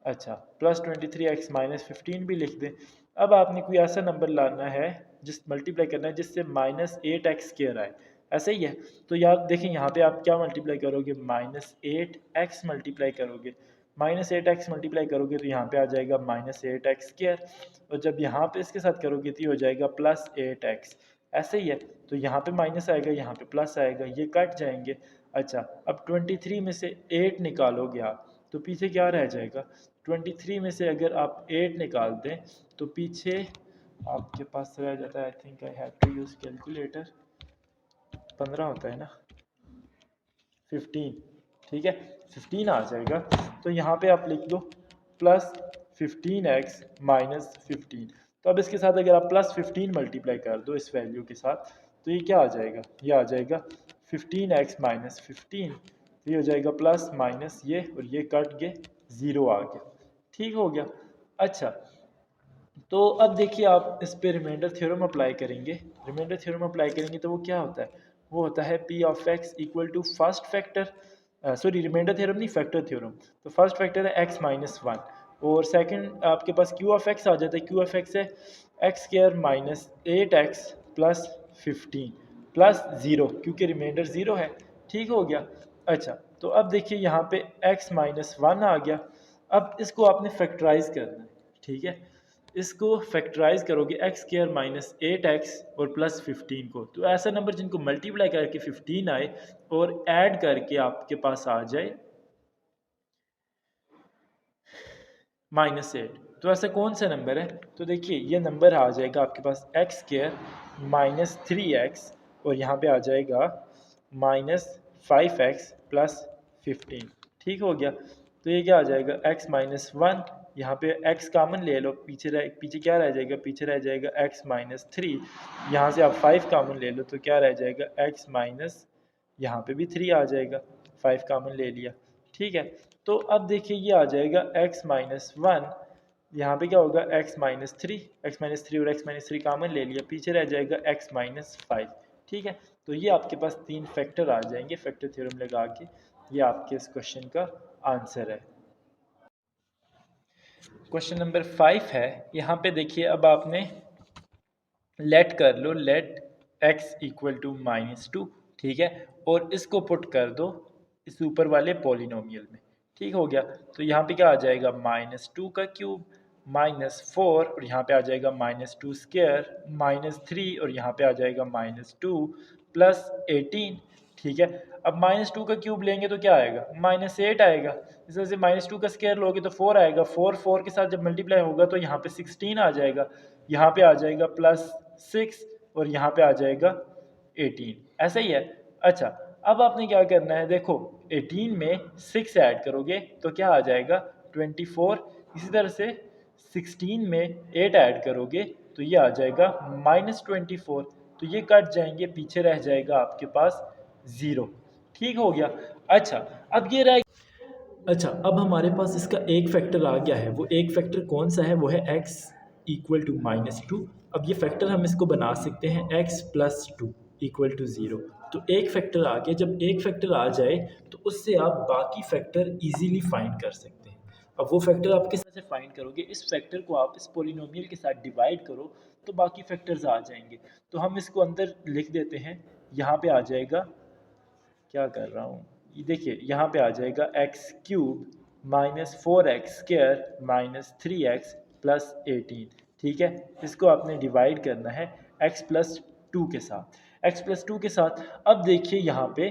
अच्छा, प्लस 23x माइनस 15 भी लिख दें। अब आपने कोई ऐसा नंबर लाना है जिस मल्टीप्लाई करना है जिससे -8x² आए, ऐसे ही है। तो यार देखें, यहाँ पे आप क्या मल्टीप्लाई करोगे, -8x मल्टीप्लाई करोगे, -8x मल्टीप्लाई करोगे तो यहाँ पे आ जाएगा -8x², और जब यहाँ पे इसके साथ करोगे तो ये हो जाएगा +8x, ऐसे ही है। तो यहाँ पे माइनस आएगा, यहाँ पे प्लस आएगा, ये कट जाएंगे। अच्छा, अब 23 में से 8 निकालोगे आप तो पीछे क्या रह जाएगा, 23 में से अगर आप 8 निकाल दें तो पीछे आपके पास रह जाता है, I think I have to use calculator, 15 होता है ना, 15, ठीक है, 15 आ जाएगा। तो यहाँ पे आप लिख दो प्लस 15x माइनस 15। तो अब इसके साथ अगर आप प्लस 15 मल्टीप्लाई कर दो इस वैल्यू के साथ तो ये क्या आ जाएगा, ये आ जाएगा 15x माइनस 15, ये हो जाएगा प्लस माइनस ये, और ये कट के 0 आ गया, ठीक हो गया। अच्छा, तो अब देखिए आप इस पे रिमाइंडर थ्योरम अप्लाई करेंगे। रिमाइंडर थ्योरम अप्लाई करेंगे तो वो क्या होता है, वो होता है P of x equal to first factor, sorry remainder theorem नहीं, फैक्टर थ्योरम। तो फर्स्ट फैक्टर है x माइनस 1, और सेकंड आपके पास Q ऑफ x आ जाता है। Q ऑफ x है x² minus 8x plus 15 plus 0, क्योंकि रिमाइंडर 0 है, ठीक हो गया। अच्छा, तो अब देखिए यहाँ पे x माइनस 1 आ गया। अब इसको आपने फैक्टराइज करना है, ठीक है, इसको फैक्टराइज करोगे x² माइनस 8x और प्लस 15 को, तो ऐसा नंबर जिनको मल्टीप्लाई करके 15 आए और ऐड करके आपके पास आ जाए -8, तो ऐसा कौन सा नंबर है, तो देखिए ये नंबर आ जाएगा आपके पास x² माइनस 3x और यहाँ पे आ जाएगा -5x प्लस 15, ठीक हो गया। तो ये क्या आ जाएगा x माइनस 1, यहाँ पे x कामन ले लो, पीछे क्या रह जाएगा, पीछे रह जाएगा x माइनस 3, यहाँ से आप 5 कामन ले लो तो क्या रह जाएगा x माइनस, यहाँ पे भी 3 आ जाएगा, 5 कामन ले लिया, ठीक है। तो अब देखिए ये आ जाएगा x माइनस 1, यहाँ पे क्या होगा x माइनस 3, और x माइनस 3 कामन ले लिया, पीछे रह जाएगा x माइनस 5, ठीक है। तो ये आपके पास 3 फैक्टर आ जाएंगे फैक्टर थ्योरम लगा के, ये आपके इस क्वेश्चन का आंसर है। क्वेश्चन नंबर 5 है, यहाँ पे देखिए अब आपने लेट कर लो, लेट x इक्वल टू -2, ठीक है, और इसको पुट कर दो इस ऊपर वाले पॉलिनोमियल में, ठीक हो गया। तो यहाँ पे क्या आ जाएगा -2 का क्यूब -4, और यहाँ पे आ जाएगा -2² -3, और यहाँ पे आ जाएगा -2 प्लस 18, ठीक है। अब -2 का क्यूब लेंगे तो क्या आएगा, -8 आएगा। इस वजह से -2 का स्क्वायर लोगे तो 4 आएगा, 4 के साथ जब मल्टीप्लाई होगा तो यहाँ पे 16 आ जाएगा, यहाँ पे आ जाएगा +6, और यहाँ पे आ जाएगा 18, ऐसा ही है। अच्छा, अब आपने क्या करना है, देखो 18 में 6 ऐड करोगे तो क्या आ जाएगा 24, इसी तरह से 16 में 8 ऐड करोगे तो ये आ जाएगा -24, तो ये कट जाएंगे, पीछे रह जाएगा आपके पास 0, ठीक हो गया। अच्छा, अब ये रह अच्छा, अब हमारे पास इसका एक फैक्टर आ गया है, वो एक फैक्टर कौन सा है, वो है x इक्वल टू -2। अब ये फैक्टर हम इसको बना सकते हैं x प्लस 2 इक्वल टू 0। तो एक फैक्टर आ गया, जब एक फैक्टर आ जाए तो उससे आप बाकी फैक्टर इजीली फाइंड कर सकते हैं। अब वो फैक्टर आप किस तरह से फाइंड करोगे, इस फैक्टर को आप इस पोलिनोमियल के साथ डिवाइड करो तो बाकी फैक्टर्स आ जाएंगे। तो हम इसको अंदर लिख देते हैं, यहाँ पे आ जाएगा, क्या कर रहा हूँ, ये देखिए यहाँ पे आ जाएगा x³ -4x² -3x प्लस 18, ठीक है। इसको आपने डिवाइड करना है x प्लस 2 के साथ, x प्लस 2 के साथ। अब देखिए यहाँ पे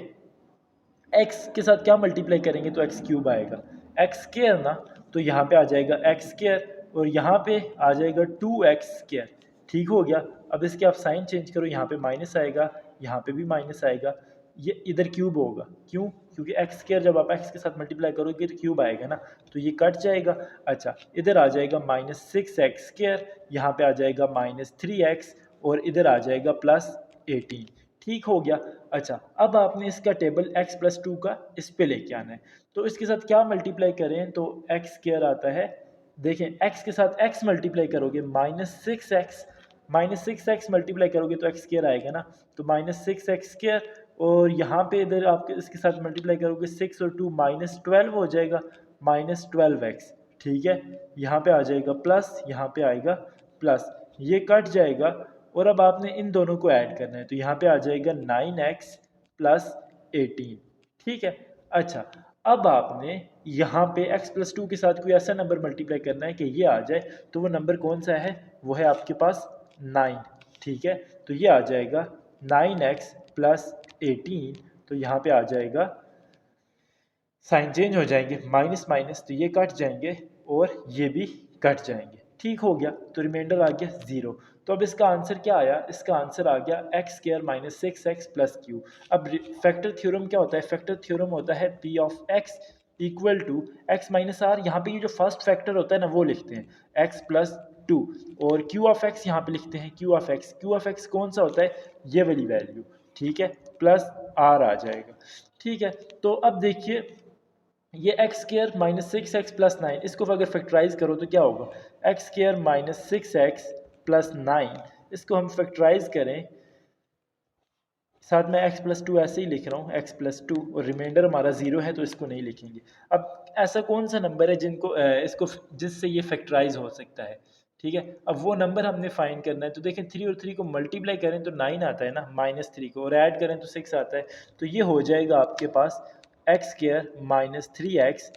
x के साथ क्या मल्टीप्लाई करेंगे तो x³ आएगा, x² ना, तो यहाँ पे आ जाएगा x² और यहाँ पे आ जाएगा 2x², ठीक हो गया। अब इसके आप साइन चेंज करो, यहाँ पे माइनस आएगा, यहाँ पे भी माइनस आएगा, ये इधर क्यूब होगा, क्यों? क्योंकि एक्स स्क्वायर जब आप एक्स के साथ मल्टीप्लाई करोगे तो क्यूब आएगा ना, तो ये कट जाएगा। अच्छा, इधर आ जाएगा -6x², यहाँ पे आ जाएगा -3x, और इधर आ जाएगा +18। ठीक हो गया। अच्छा, अब आपने इसका टेबल x+2 का इस पे लेके आना है, तो इसके साथ क्या मल्टीप्लाई करें तो x² आता है। देखें, x के साथ x मल्टीप्लाई करोगे -6x, -6x मल्टीप्लाई करोगे तो x² आएगा ना, तो -6x², और यहाँ पे इधर आप इसके साथ मल्टीप्लाई करोगे 6 और 2 -12 हो जाएगा, -12x। ठीक है, यहाँ पे आ जाएगा प्लस, यहाँ पे आएगा प्लस, ये कट जाएगा, और अब आपने इन दोनों को ऐड करना है, तो यहाँ पे आ जाएगा 9x + 18। ठीक है। अच्छा, अब आपने यहाँ पे x+2 के साथ कोई ऐसा नंबर मल्टीप्लाई करना है कि ये आ जाए, तो वो नंबर कौन सा है? वो है आपके पास 9। ठीक है, तो ये आ जाएगा 9x + 18, तो यहाँ पे आ जाएगा, साइन चेंज हो जाएंगे, माइनस माइनस, तो ये कट जाएंगे और ये भी कट जाएंगे। ठीक हो गया, तो रिमाइंडर आ गया 0। तो अब इसका आंसर क्या आया? इसका आंसर आ गया x² - 6x + q। अब फैक्टर थ्योरम क्या होता है? फैक्टर थ्योरम होता है p of x equal to x - r। यहाँ पे ये जो फर्स्ट फैक्टर होता है ना, वो लिखते हैं x + 2, और q ऑफ x यहाँ पे लिखते हैं q of x। q of x कौन सा होता है? ये वाली वैल्यू। ठीक है, प्लस r आ जाएगा। ठीक है, तो अब देखिए, ये x² - 6x + 9, इसको अगर फैक्टराइज करो तो क्या होगा? x² - 6x + 9, इसको हम फैक्टराइज करें, साथ में x+2 ऐसे ही लिख रहा हूँ, x+2, और रिमाइंडर हमारा 0 है तो इसको नहीं लिखेंगे। अब ऐसा कौन सा नंबर है जिनको इसको जिससे ये फैक्टराइज हो सकता है? ठीक है, अब वो नंबर हमने फाइंड करना है। तो देखें, 3 और 3 को मल्टीप्लाई करें तो 9 आता है ना, -3 को, और ऐड करें तो 6 आता है, तो ये हो जाएगा आपके पास x² - 3x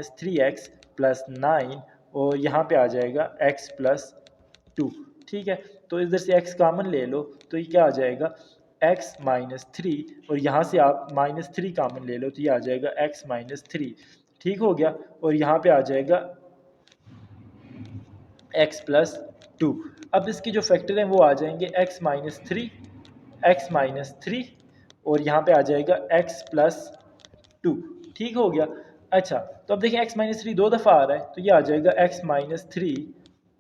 - 3x + 9, और यहाँ पे आ जाएगा x+2। ठीक है, तो इधर से x कॉमन ले लो, तो ये क्या आ जाएगा? x - 3, और यहाँ से आप -3 कॉमन ले लो, तो ये आ जाएगा x - 3। ठीक हो गया, और यहाँ पे आ जाएगा x+2। अब इसके जो फैक्टर हैं वो आ जाएंगे x - 3, और यहाँ पे आ जाएगा x+2। ठीक हो गया। अच्छा, तो अब देखिए x - 3 दो दफ़ा आ रहा है, तो ये आ जाएगा x - 3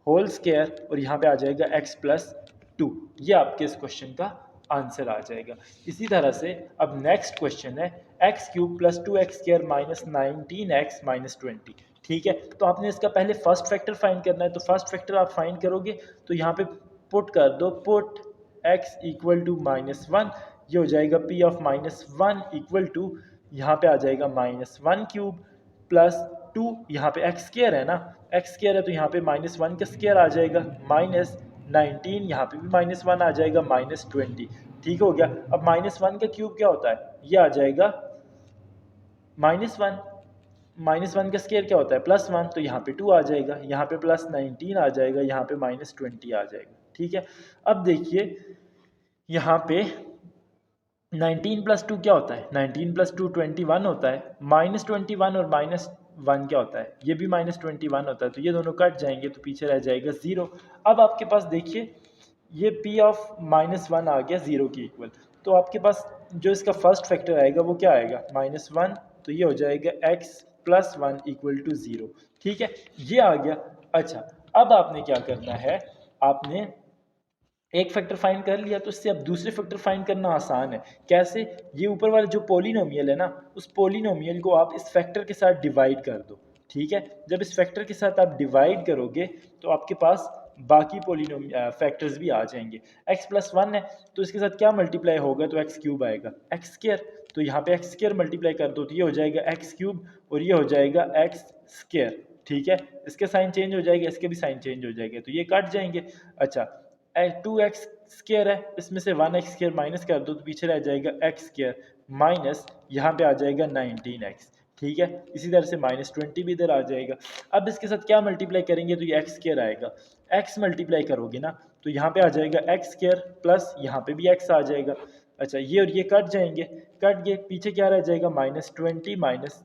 होल स्क्वायर, और यहाँ पे आ जाएगा x+2। ये आपके इस क्वेश्चन का आंसर आ जाएगा। इसी तरह से अब नेक्स्ट क्वेश्चन है x³ + 2x² - 19x - 20। ठीक है, तो आपने इसका पहले फर्स्ट फैक्टर फाइंड करना है, तो फर्स्ट फैक्टर आप फाइंड करोगे तो यहाँ पे पुट कर दो, पुट x = -1, ये हो जाएगा p ऑफ -1 इक्वल टू, यहाँ पे आ जाएगा -1³ + 2, यहाँ पे x² है ना, x² है तो यहाँ पे -1 का स्क्वायर आ जाएगा, -19, यहाँ पे भी -1 आ जाएगा, -20। ठीक हो गया। अब -1 का क्यूब क्या होता है? ये आ जाएगा -1, -1 का स्क्वायर क्या होता है? +1, तो यहाँ पे 2 आ जाएगा, यहाँ पे +19 आ जाएगा, यहाँ पे -20 आ जाएगा। ठीक है, अब देखिए यहाँ पे 19 + 2 क्या होता है? 19 + 2 21 होता है, -21 और -1 क्या होता है? ये भी -21 होता है, तो ये दोनों कट जाएंगे, तो पीछे रह जाएगा 0। अब आपके पास देखिए, ये p ऑफ -1 आ गया 0 के इक्वल, तो आपके पास जो इसका फर्स्ट फैक्टर आएगा वो क्या आएगा? -1, तो ये हो जाएगा x + 1 = 0। ठीक है, ये आ गया। अच्छा, अब आपने क्या करना है, आपने एक फैक्टर फाइंड कर लिया, तो इससे अब दूसरे फैक्टर फाइंड करना आसान है। कैसे? ये ऊपर वाला जो पोलिनोमियल है ना, उस पोलिनोमियल को आप इस फैक्टर के साथ डिवाइड कर दो। ठीक है, जब इस फैक्टर के साथ आप डिवाइड करोगे तो आपके पास बाकी फैक्टर्स भी आ जाएंगे। x+1 है, तो इसके साथ क्या मल्टीप्लाई होगा? तो x³ आएगा, x², तो यहाँ पे x² मल्टीप्लाई कर दो, तो ये हो जाएगा x³ और ये हो जाएगा x²। ठीक है, इसके साइन चेंज हो जाएगा, इसके भी साइन चेंज हो जाएगा, तो ये कट जाएंगे। अच्छा, 2x² है, इसमें से 1x² माइनस कर दो, तो पीछे रह जाएगा x² माइनस, यहाँ पे आ जाएगा 19x। ठीक है, इसी तरह से -20 भी इधर आ जाएगा। अब इसके साथ क्या मल्टीप्लाई करेंगे? तो ये x² आएगा, x मल्टीप्लाई करोगे ना, तो यहाँ पे आ जाएगा x² प्लस यहाँ पे भी x आ जाएगा। अच्छा, ये और ये कट जाएंगे, कट गए, पीछे क्या रह जाएगा? -20 माइनस,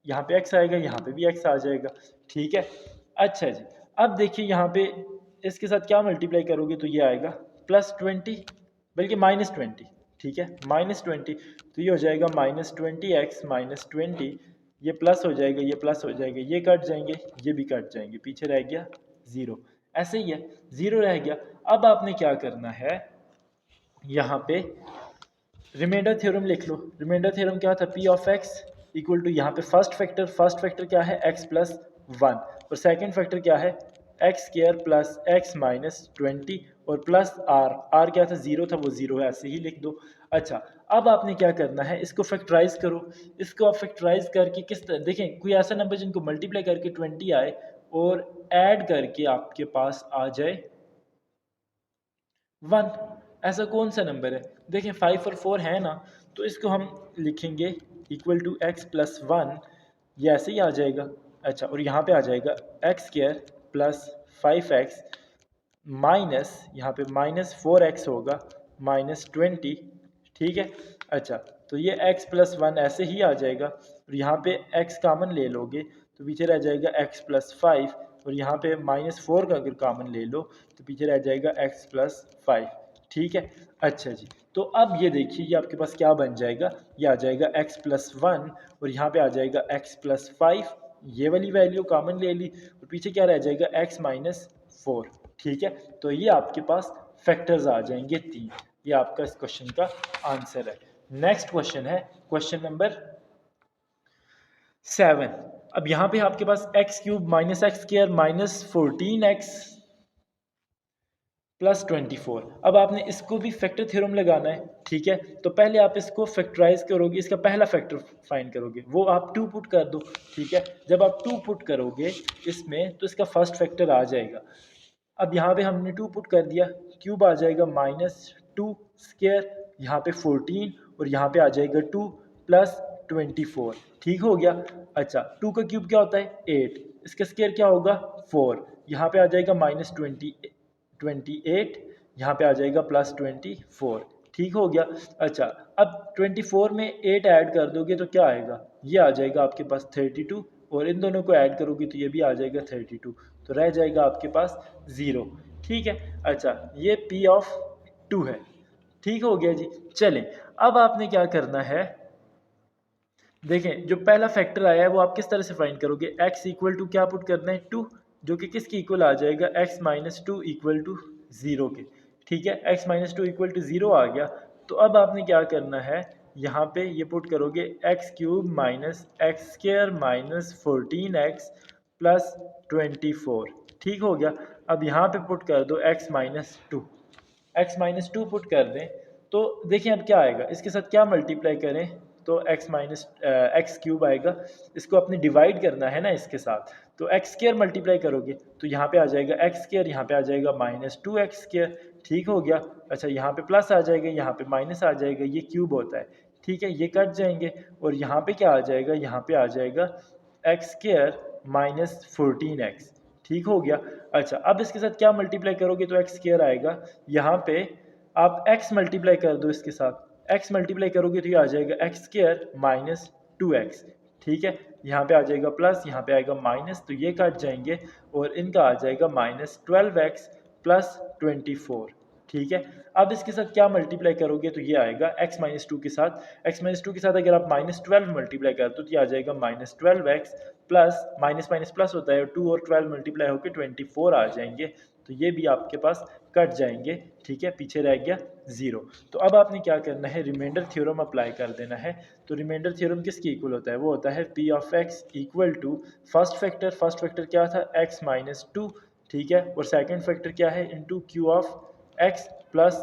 यहाँ पे x आएगा, यहाँ पे भी x आ जाएगा। ठीक है, अच्छा जी, अब देखिए यहाँ पे इसके साथ क्या मल्टीप्लाई करोगे? तो ये आएगा +20, बल्कि -20। ठीक है, -20, तो ये हो जाएगा -20x -20, ये प्लस हो जाएगा, ये प्लस हो जाएगा, ये कट जाएंगे, ये भी कट जाएंगे, पीछे रह गया 0। ऐसे ही है, 0 रह गया। अब आपने क्या करना है, यहाँ पे रिमाइंडर थ्योरम लिख लो। रिमाइंडर थ्योरम क्या था, p of x equal to, यहाँ पे फर्स्ट फैक्टर क्या है, एक्स प्लस 1, और सेकंड फैक्टर क्या है, x square plus x minus 20, और प्लस आर, आर क्या था, 0 था, वो 0 है, ऐसे ही लिख दो। अच्छा, अब आपने क्या करना है, इसको फैक्टराइज करो। इसको आप फैक्टराइज करके किस तरह, देखें कोई ऐसा नंबर जिनको मल्टीप्लाई करके 20 आए और ऐड करके आपके पास आ जाए 1, ऐसा कौन सा नंबर है, देखें 5 और 4 है ना, तो इसको हम लिखेंगे इक्वल टू एक्स प्लस 1, ये ऐसे ही आ जाएगा। अच्छा, और यहाँ पे आ जाएगा x square plus 5x minus, यहाँ पे -4x होगा -20, ठीक है। अच्छा, तो ये x प्लस 1 ऐसे ही आ जाएगा, और यहाँ पे x कामन ले लोगे तो पीछे रह जाएगा x प्लस 5, और यहाँ पे -4 का अगर कामन ले लो तो पीछे रह जाएगा x प्लस 5, ठीक है। अच्छा जी, तो अब ये देखिए, ये आपके पास क्या बन जाएगा, ये आ जाएगा x प्लस 1, और यहाँ पे आ जाएगा x प्लस 5, ये वाली वैल्यू कामन ले ली, और पीछे क्या रह जाएगा x माइनस 4, ठीक है। तो ये आपके पास फैक्टर्स आ जाएंगे 3, ये आपका इस क्वेश्चन का आंसर है। नेक्स्ट क्वेश्चन है क्वेश्चन नंबर 7। अब यहाँ पे आपके पास X cube minus X square minus 14x plus 24। अब आपने इसको भी फैक्टर थ्योरम लगाना है, ठीक है। तो पहले आप इसको फैक्टराइज करोगे, इसका पहला फैक्टर फाइंड करोगे, वो आप 2 पुट कर दो, ठीक है। जब आप 2 पुट करोगे इसमें तो इसका फर्स्ट फैक्टर आ जाएगा। अब यहाँ पे हमने 2 पुट कर दिया, क्यूब आ जाएगा -2 स्क्वायर, यहाँ पे 14, और यहाँ पे आ जाएगा 2 प्लस 24, ठीक हो गया। अच्छा, 2 का क्यूब क्या होता है 8, इसका स्क्वायर क्या होगा 4, यहाँ पे आ जाएगा -28, यहाँ पे आ जाएगा +24, ठीक हो गया। अच्छा, अब 24 में 8 ऐड कर दोगे तो क्या आएगा, ये आ जाएगा आपके पास 32, और इन दोनों को ऐड करोगे तो ये भी आ जाएगा 32, तो रह जाएगा आपके पास 0, ठीक है। अच्छा, ये P ऑफ 2 है, ठीक हो गया जी। चलें, अब आपने क्या करना है, देखें जो पहला फैक्टर आया है वो आप किस तरह से फाइंड करोगे, x इक्वल टू क्या पुट करना है 2, जो कि किसके इक्वल आ जाएगा x माइनस 2 इक्वल टू 0 के, ठीक है। x माइनस 2 इक्वल टू 0 आ गया, तो अब आपने क्या करना है, यहाँ पे ये पुट करोगे x cube minus X square minus 14x plus 24, ठीक हो गया। अब यहाँ पे पुट कर दो x minus 2, x minus 2 put कर दें तो देखिए अब क्या आएगा, इसके साथ क्या मल्टीप्लाई करें, तो x माइनस एक्स क्यूब आएगा, इसको अपने डिवाइड करना है ना इसके साथ, तो एक्स स्क्वायर मल्टीप्लाई करोगे तो यहाँ पे आ जाएगा एक्स स्क्वायर, यहाँ पे आ जाएगा -2x स्क्वायर, ठीक हो गया। अच्छा, यहाँ पे प्लस आ जाएगा, यहाँ पे माइनस आ जाएगा, ये क्यूब होता है, ठीक है, ये कट जाएंगे, और यहाँ पे क्या आ जाएगा, यहाँ पे आ जाएगा एक्स स्क्वायर माइनस 14x, ठीक हो गया। अच्छा, अब इसके साथ क्या मल्टीप्लाई करोगे तो एक्स स्क्वायर आएगा, यहाँ पे आप x मल्टीप्लाई कर दो, इसके साथ x मल्टीप्लाई करोगे तो ये आ जाएगा एक्स स्क्वायर माइनस 2x, ठीक है। यहाँ पे आ जाएगा प्लस, यहाँ पे आएगा माइनस, तो ये कट जाएंगे, और इनका आ जाएगा -12x प्लस 24, ठीक है। अब इसके साथ क्या मल्टीप्लाई करोगे तो ये आएगा x माइनस 2 के साथ, x माइनस 2 के साथ अगर आप -12 मल्टीप्लाई कर दो तो ये आ जाएगा -12x plus minus minus plus होता है, 2 और 12 मल्टीप्लाई होकर 24 आ जाएंगे, तो ये भी आपके पास कट जाएंगे, ठीक है, पीछे रह गया 0। तो अब आपने क्या करना है, रिमाइंडर थ्योरम अप्लाई कर देना है। तो रिमाइंडर थ्योरम किसके इक्वल होता है, वो होता है P of x equal to first factor क्या था x माइनस 2, ठीक है, और सेकंड फैक्टर क्या है into q of x plus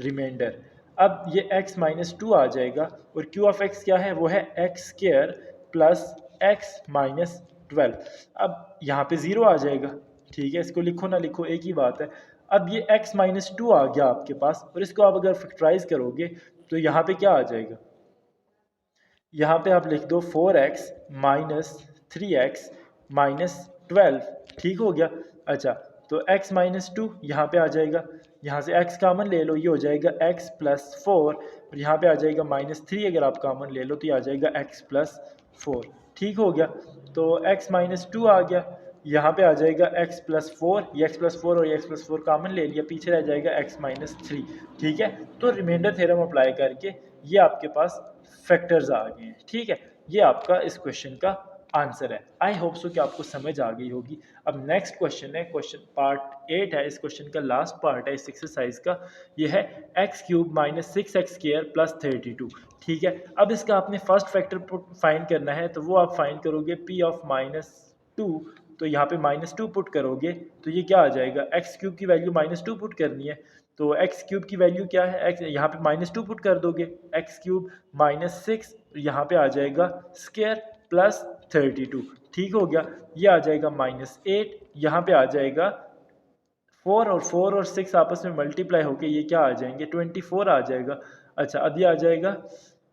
remainder. अब ये x माइनस 2 आ जाएगा, और q ऑफ x क्या है, वो है x square plus x minus 12। अब यहाँ पे 0 आ जाएगा, ठीक है, इसको लिखो ना लिखो एक ही बात है। अब ये x माइनस 2 आ गया आपके पास, और इसको आप अगर फैक्टराइज करोगे तो यहाँ पे क्या आ जाएगा, यहाँ पे आप लिख दो 4x माइनस 3x माइनस 12, ठीक हो गया। अच्छा, तो x माइनस 2 यहाँ पे आ जाएगा, यहाँ से x कामन ले लो, ये हो जाएगा x प्लस 4, और यहाँ पे आ जाएगा -3, अगर आप कामन ले लो तो ये आ जाएगा x प्लस 4, ठीक हो गया। तो x माइनस 2 आ गया, यहाँ पे आ जाएगा x+4, ये x+4 और ये x+4 कॉमन ले लिया, पीछे रह जाएगा x-3। ठीक है, तो रिमाइंडर थ्योरम अप्लाई करके ये आपके पास फैक्टर्स आ गए हैं। ठीक है, ये आपका इस क्वेश्चन का आंसर है। आई होप सो कि आपको समझ आ गई होगी। अब नेक्स्ट क्वेश्चन है, क्वेश्चन पार्ट 8 है, इस क्वेश्चन का लास्ट पार्ट है इस एक्सरसाइज का। ये है x³ - 6x² + 32। ठीक है, अब इसका आपने फर्स्ट फैक्टर फाइंड करना है, तो वो आप फाइंड करोगे p(-2), तो यहाँ पे -2 पुट करोगे तो ये क्या आ जाएगा, x³ की वैल्यू -2 पुट करनी है, तो x³ की वैल्यू क्या है, x यहाँ पे -2 पुट कर दोगे, x³ - 6 यहाँ पे आ जाएगा स्क्वायर प्लस 32। ठीक हो गया, ये आ जाएगा -8, यहाँ पे आ जाएगा 4 और 6 आपस में मल्टीप्लाई होके ये क्या आ जाएंगे, 24 आ जाएगा। अच्छा, अब ये आ जाएगा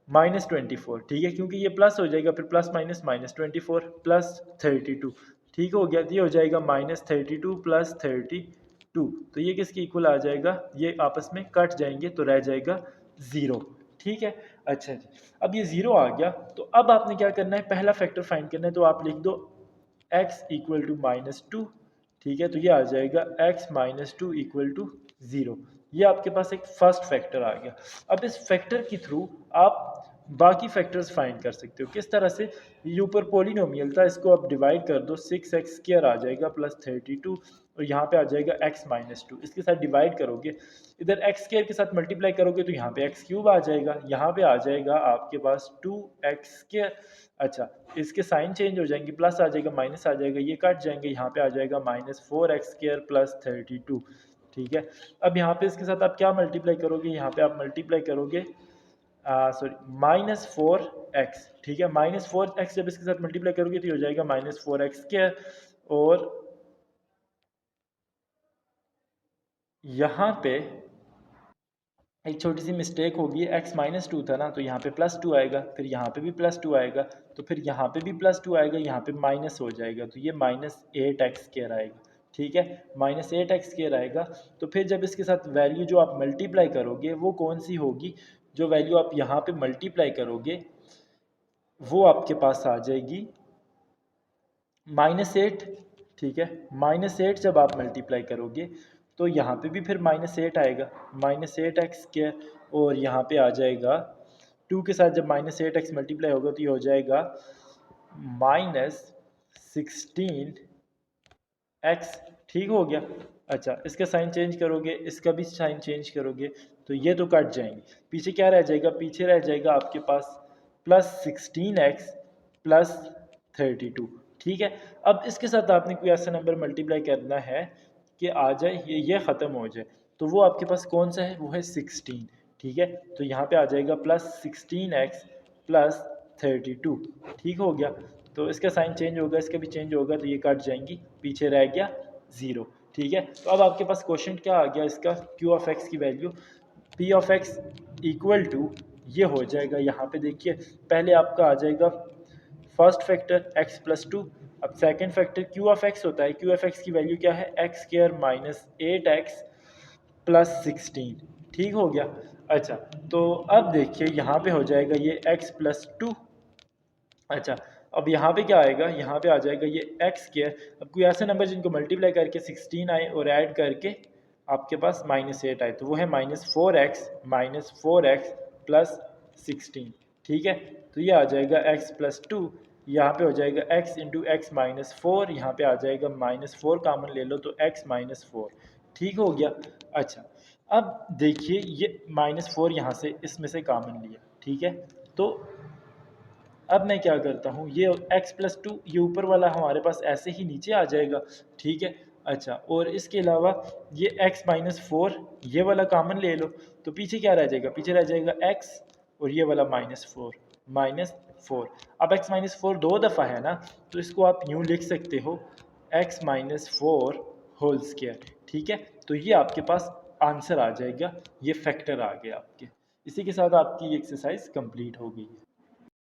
-24। ठीक है, क्योंकि ये प्लस हो जाएगा, फिर प्लस माइनस -24 प्लस 32। ठीक हो गया, ये हो जाएगा -32 प्लस 32। तो ये किसके इक्वल आ जाएगा, ये आपस में कट जाएंगे तो रह जाएगा 0। ठीक है, अच्छा जी, अब ये 0 आ गया, तो अब आपने क्या करना है, पहला फैक्टर फाइंड करना है, तो आप लिख दो x = -2। ठीक है, तो ये आ जाएगा x - 2 = 0। ये आपके पास एक फर्स्ट फैक्टर आ गया। अब इस फैक्टर के थ्रू आप बाकी फैक्टर्स फाइंड कर सकते हो। किस तरह से, ये ऊपर पोलिनोमियल था, इसको आप डिवाइड कर दो, 6x² आ जाएगा प्लस 32, और यहाँ पे आ जाएगा x - 2, इसके साथ डिवाइड करोगे, इधर x² के साथ मल्टीप्लाई करोगे तो यहाँ पे x³ आ जाएगा, यहाँ पे आ जाएगा आपके पास 2x²। अच्छा, इसके साइन चेंज हो जाएंगे, प्लस आ जाएगा माइनस आ जाएगा, ये कट जाएंगे, यहाँ पे आ जाएगा -4x² प्लस 32। ठीक है, अब यहाँ पे इसके साथ आप क्या मल्टीप्लाई करोगे, यहाँ पे आप मल्टीप्लाई करोगे सॉरी -4x। ठीक है, -4x जब इसके साथ मल्टीप्लाई करोगे तो ये हो जाएगा -4x², और यहाँ पे एक छोटी सी मिस्टेक होगी, x -2 था ना, तो यहाँ पे +2 आएगा, फिर यहाँ पे भी +2 आएगा, तो फिर यहाँ पे भी +2 आएगा, यहाँ पे माइनस हो जाएगा, तो ये -8x² आएगा। ठीक है, -8x² आएगा, तो फिर जब इसके साथ वैल्यू जो आप मल्टीप्लाई करोगे वो कौन सी होगी, जो वैल्यू आप यहाँ पे मल्टीप्लाई करोगे वो आपके पास आ जाएगी -8। ठीक है, -8 जब आप मल्टीप्लाई करोगे तो यहाँ पे भी फिर -8 आएगा, -8x², और यहाँ पे आ जाएगा 2 के साथ जब -8x मल्टीप्लाई होगा तो ये हो जाएगा -16x। ठीक हो गया। अच्छा, इसका साइन चेंज करोगे, इसका भी साइन चेंज करोगे, तो ये तो कट जाएंगे, पीछे क्या रह जाएगा, पीछे रह जाएगा आपके पास +16x प्लस 32। ठीक है, अब इसके साथ आपने कोई ऐसा नंबर मल्टीप्लाई करना है कि आ जाए ये ख़त्म हो जाए, तो वो आपके पास कौन सा है, वो है 16। ठीक है, तो यहाँ पे आ जाएगा +16x प्लस 32। ठीक हो गया, तो इसका साइन चेंज होगा, इसका भी चेंज होगा, तो ये कट जाएंगी, पीछे रह गया 0। ठीक है, तो अब आपके पास क्वेश्चन क्या आ गया, इसका q(x) की वैल्यू p(x) = ये हो जाएगा, यहाँ पे देखिए पहले आपका आ जाएगा फर्स्ट फैक्टर x+2, अब सेकंड फैक्टर q(x) होता है, q(x) की वैल्यू क्या है, x² - 8x प्लस 16। ठीक हो गया। अच्छा, तो अब देखिए यहाँ पे हो जाएगा ये x+2। अच्छा, अब यहाँ पे क्या आएगा, यहाँ पे आ जाएगा ये x²। अब कोई ऐसे नंबर जिनको मल्टीप्लाई करके 16 आए और ऐड करके आपके पास -8 आए, तो वो है -4x प्लस 16। ठीक है, तो ये आ जाएगा x+2, यहाँ पे हो जाएगा x इंटू एक्स -4, यहाँ पे आ जाएगा -4 कामन ले लो तो x -4। ठीक हो गया। अच्छा, अब देखिए ये -4 यहाँ से इसमें से कामन लिया। ठीक है, तो अब मैं क्या करता हूँ, ये x+2 ये ऊपर वाला हमारे पास ऐसे ही नीचे आ जाएगा। ठीक है, अच्छा, और इसके अलावा ये x -4 ये वाला कॉमन ले लो, तो पीछे क्या रह जाएगा, पीछे रह जाएगा x, और ये वाला -4। अब x -4 दो दफ़ा है ना, तो इसको आप यूँ लिख सकते हो x -4 होल स्क्वायर। ठीक है, तो ये आपके पास आंसर आ जाएगा, ये फैक्टर आ गया आपके। इसी के साथ आपकी एक्सरसाइज कंप्लीट हो गई।